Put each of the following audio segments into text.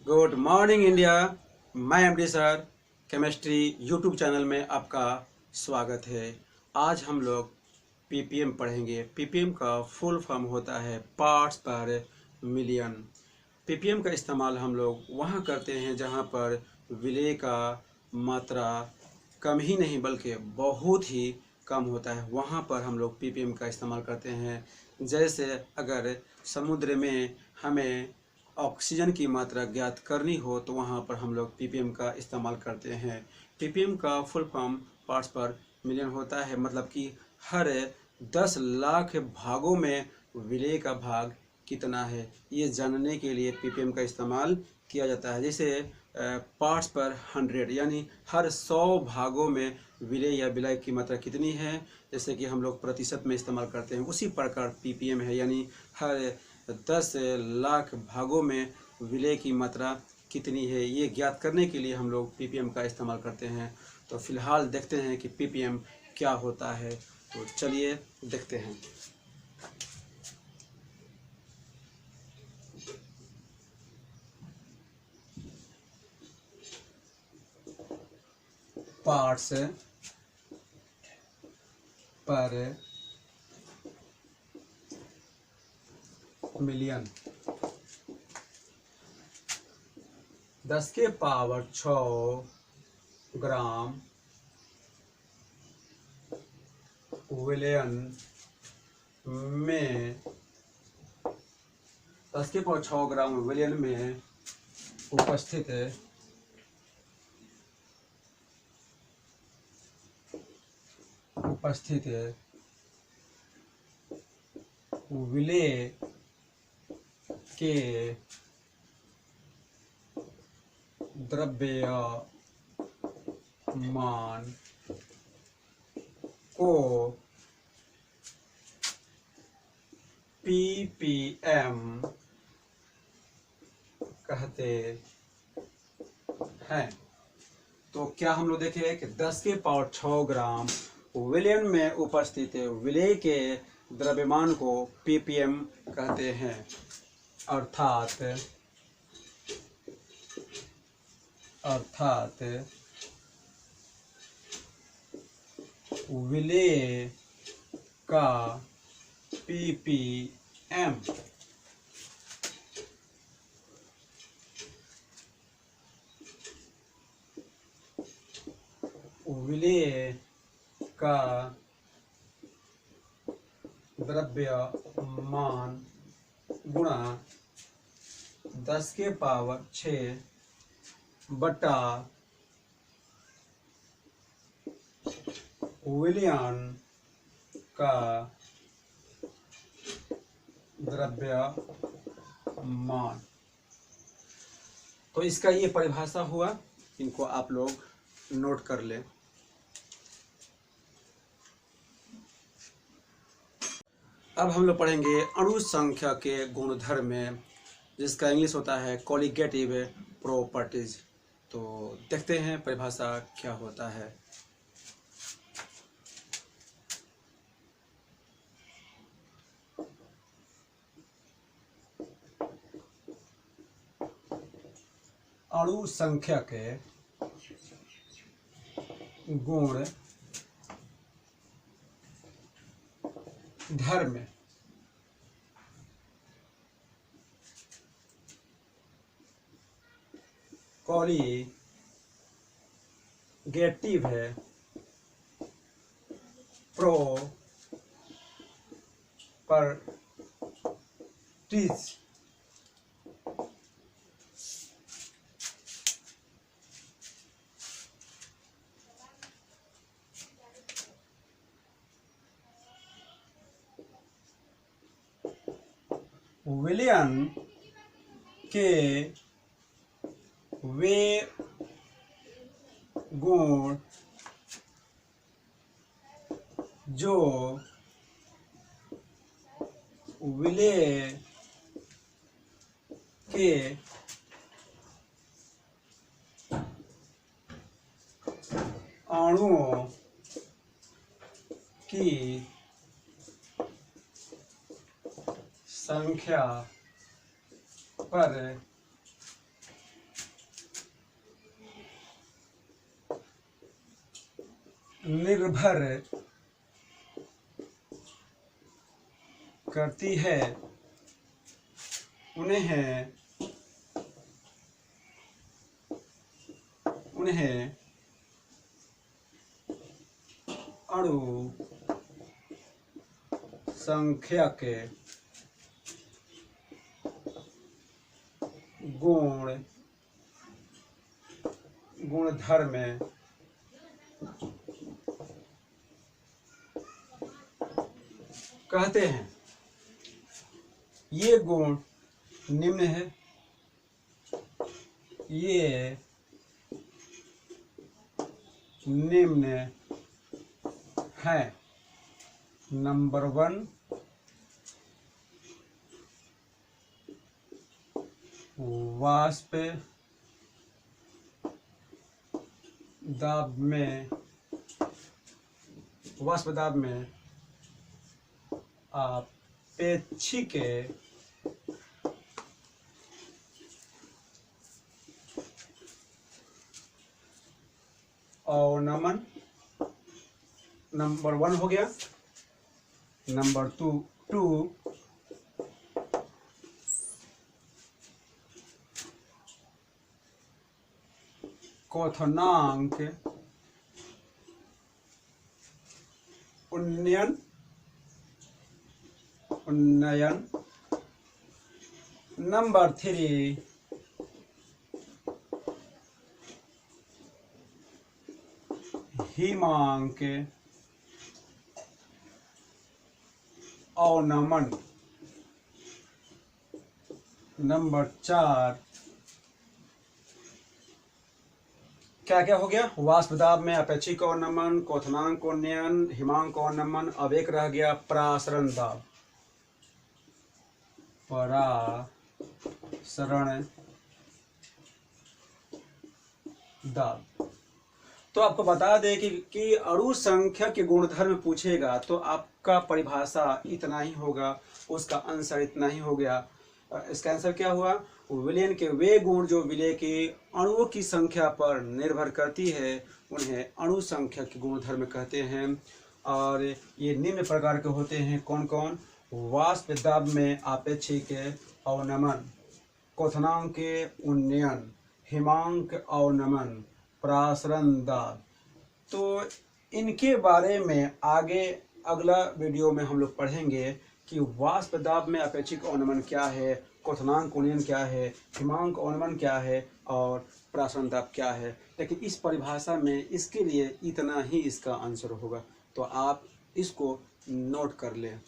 Good morning India. मैं MD sir chemistry YouTube channel में आपका स्वागत है। आज हम लोग पीपीएम पढ़ेंगे। पीपीएम का फुल फॉर्म होता है पार्ट्स पर मिलियन। पीपीएम का इस्तेमाल हम लोग वहाँ करते हैं जहाँ पर विलेय का मात्रा कम ही नहीं बल्कि बहुत ही कम होता है, वहाँ पर हम लोग पीपीएम का इस्तेमाल करते हैं। जैसे अगर समुद्र में हमें ऑक्सीजन की मात्रा ज्ञात करनी हो तो वहाँ पर हम लोग पीपीएम का इस्तेमाल करते हैं। पीपीएम का फुल फॉर्म पार्ट्स पर मिलियन होता है, मतलब कि हर 10 लाख भागों में विलेय का भाग कितना है, ये जानने के लिए पीपीएम का इस्तेमाल किया जाता है। जैसे पार्ट्स पर 100 यानी हर 100 भागों में विलेय या विलायक की मात्रा कितनी है, जैसे कि हम लोग प्रतिशत में इस्तेमाल करते हैं, उसी प्रकार पीपीएम है, यानी हर 10 लाख भागों में विलेय की मात्रा कितनी है, ये ज्ञात करने के लिए हम लोग पीपीएम का इस्तेमाल करते हैं। तो फिलहाल देखते हैं कि पीपीएम क्या होता है, तो चलिए देखते हैं। पार्ट्स पर मिलियन 10 के पावर 6 ग्राम विलयन में 10 के पावर 6 ग्राम विलयन में उपस्थित विलेय के द्रव्यमान को पीपीएम कहते हैं। तो क्या हम लोग देखें कि 10 के पावर 6 ग्राम विलयन में उपस्थित विलेय के द्रव्यमान को पीपीएम कहते हैं, अर्थात विलेय का पीपीएम विलेय का द्रव्यमान गुणा 10 के पावर 6 बटा विलयन का द्रव्यमान। तो इसका ये परिभाषा हुआ, इनको आप लोग नोट कर लें। अब हम लोग पढ़ेंगे अणु संख्या के गुणधर्म, जिसका इंग्लिश होता है कॉलिगेटिव प्रॉपर्टीज। तो देखते हैं परिभाषा क्या होता है। अणु संख्या के गुण धर्म कॉलिगेटिव है, प्रॉपर्टीज विलयन के वे गुण जो विलेय के अणुओं की संख्या पर निर्भर करती है उन्हें अणु संख्या के गुणधर्म कहते हैं। ये गुण निम्न है। ये निम्न है। नंबर 1, वाष्प दाब में अपेक्षिक अवनमन, नंबर 1 हो गया। नंबर 2 क्वथनांक उन्नयन। नंबर 3 हिमांक अवनमन। नंबर 4 क्या क्या हो गया? वाष्प दाब में अपेक्षिक अवनमन, क्वथनांक उन्नयन, हिमांक अवनमन। अब एक रह गया प्रासरण दाब। प्रासरण दाब। तो आपको बता दें कि अणु संख्या के गुणधर्म पूछेगा तो आपका परिभाषा इतना ही होगा, उसका आंसर इतना ही हो गया। इसका आंसर क्या हुआ? विलयन के वे गुण जो विलय के अणुओं की संख्या पर निर्भर करती है उन्हें अणु संख्या के गुणधर्म कहते हैं। और ये निम्न प्रकार के होते हैं। कौन कौन? वाष्प दाब में अपेक्षिक अवनमन, क्वथनांक उन्नयन, हिमांक अवनमन, प्रासरण दाब। तो इनके बारे में आगे अगला वीडियो में हम लोग पढ़ेंगे कि वाष्प दाब में अपेक्षिक अवनमन क्या है, क्वथनांक उन्नयन क्या है, हिमांक अवनमन क्या है और प्रासरण दाब क्या है। लेकिन इस परिभाषा में इसके लिए इतना ही इसका आंसर होगा, तो आप इसको नोट कर लें।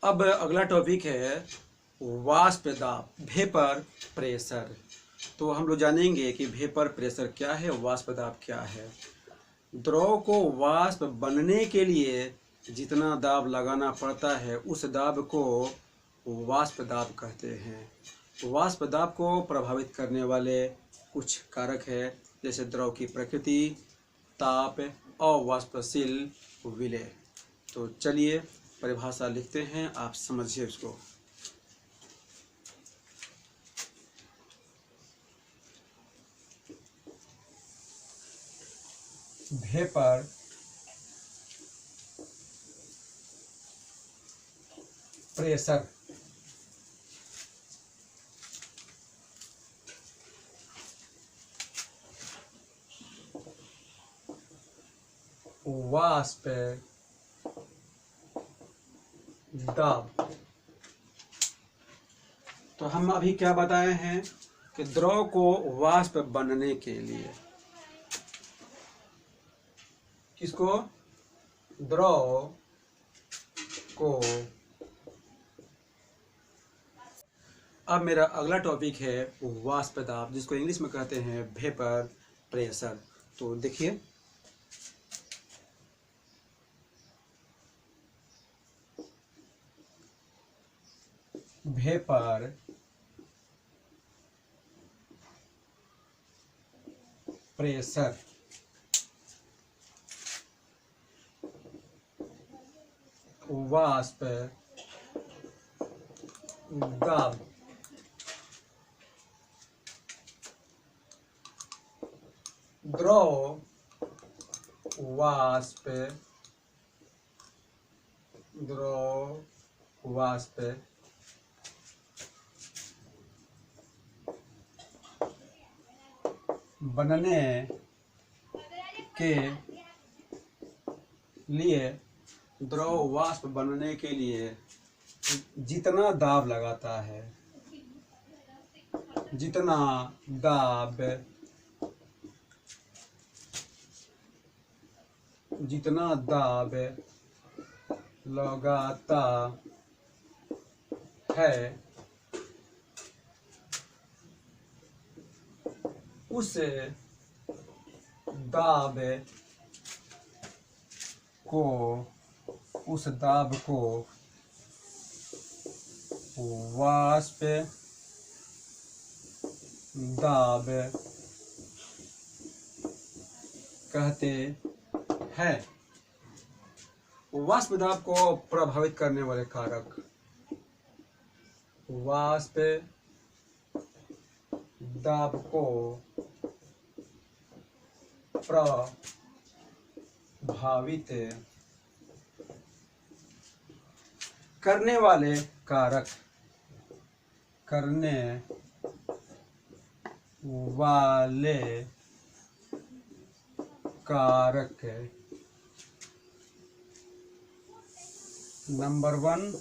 अब अगला टॉपिक है वाष्प दाब, वेपर प्रेशर। तो हम लोग जानेंगे कि वेपर प्रेशर क्या है, वाष्प दाब क्या है। द्रव को वाष्प बनने के लिए जितना दाब लगाना पड़ता है उस दाब को वाष्प दाब कहते हैं। वाष्प दाब को प्रभावित करने वाले कुछ कारक है, जैसे द्रव की प्रकृति, ताप, अवाष्पशील विलय। तो चलिए परिभाषा लिखते हैं, आप समझिए इसको। वेपर प्रेशर वाष्प दाब। तो हम अभी क्या बताए हैं कि द्रव को वाष्प बनने के लिए, किसको? द्रव को। अब मेरा अगला टॉपिक है वाष्प दाब, जिसको इंग्लिश में कहते हैं वेपर प्रेशर। तो देखिए, वेपर प्रेशर वाष्प दाब द्रव वाष्प बनने के लिए द्रव वाष्प बनने के लिए जितना दाब लगाता है, जितना दाब लगाता है उस दाब को वाष्प दाब कहते हैं। वाष्प दाब को प्रभावित करने वाले कारक, वाष्प दाब को प्रभावित करने वाले कारक, नंबर 1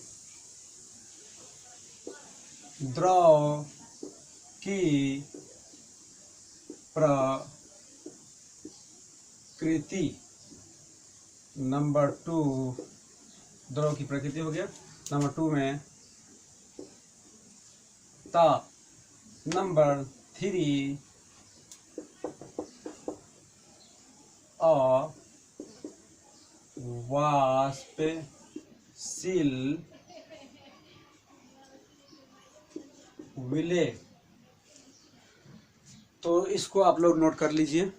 द्रव की प्रकृति, नंबर 2 द्रव की प्रकृति हो गया। नंबर 2 में ताप, नंबर 3 अवाष्पशील विलेय। तो इसको आप लोग नोट कर लीजिए।